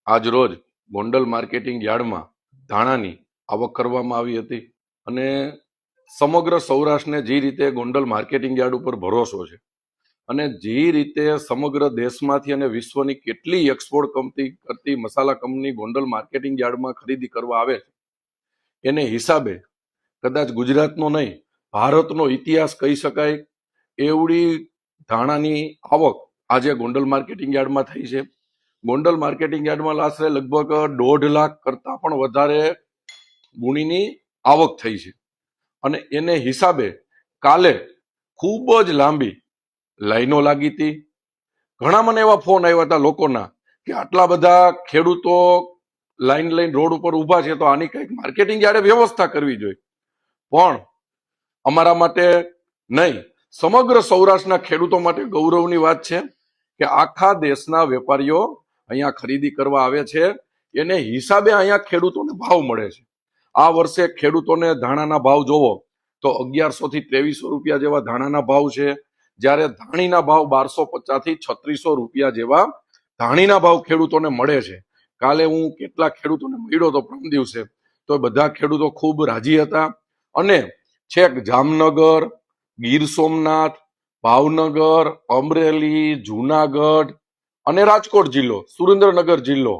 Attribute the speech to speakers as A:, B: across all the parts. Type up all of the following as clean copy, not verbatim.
A: આજરોજ ગોંડલ માર્કેટિંગ યાર્ડમાં ધાણાની આવક કરવામાં આવી હતી અને સમગ્ર સૌરાષ્ટ્રને જે રીતે ગોંડલ માર્કેટિંગ યાર્ડ ઉપર ભરોસો છે અને જે રીતે સમગ્ર દેશમાંથી અને વિશ્વની કેટલી એક્સપોર્ટ કંપની કરતી મસાલા કંપની ગોંડલ માર્કેટિંગ યાર્ડમાં ખરીદી કરવા આવે છે એને હિસાબે કદાચ ગુજરાતનો નહીં ભારતનો ઇતિહાસ કહી શકાય એવડી ધાણાની આવક આજે ગોંડલ માર્કેટિંગ યાર્ડમાં થઈ છે. ગોંડલ માર્કેટિંગ યાર્ડમાં આશરે લગભગ 1.5 લાખ કરતા પણ વધારે ગુણીની આવક થઈ છે અને એને હિસાબે કાલે ખૂબ જ લાંબી લાઈનો લાગી હતી. ઘણા મને એવા ફોન આવ્યા હતા લોકોના કે આટલા બધા ખેડૂતો લાઈન લઈને રોડ ઉપર ઊભા છે તો આની કંઈક માર્કેટિંગ યાર્ડે વ્યવસ્થા કરવી જોઈએ. પણ અમારા માટે નહીં, સમગ્ર સૌરાષ્ટ્રના ખેડૂતો માટે ગૌરવની વાત છે કે આખા દેશના વેપારીઓ અહીંયા ખરીદી કરવા આવે છે, એને હિસાબે અહીંયા ખેડૂતોને ભાવ મળે છે. આ વર્ષે ખેડૂતોને ધાણાના ભાવ જોવો તો 1100 થી 2300 રૂપિયા જેવા ધાણાના ભાવ છે, જ્યારે ધાણીના ભાવ 1250 થી 3600 રૂપિયા જેવા ધાણીના ભાવ ખેડૂતોને મળે છે. કાલે હું કેટલા ખેડૂતોને મળ્યો હતો પ્રથમ દિવસે, તો બધા ખેડૂતો ખૂબ રાજી હતા અને છેક જામનગર, ગીર સોમનાથ, ભાવનગર, અમરેલી, જુનાગઢ અને રાજકોટ જિલ્લો, સુરેન્દ્રનગર જિલ્લો,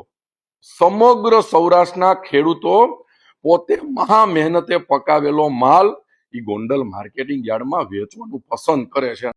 A: સમગ્ર સૌરાષ્ટ્રના ખેડૂતો પોતે મહા મહેનતે પકાવેલો માલ એ ગોંડલ માર્કેટિંગ યાર્ડમાં વેચવાનું પસંદ કરે છે.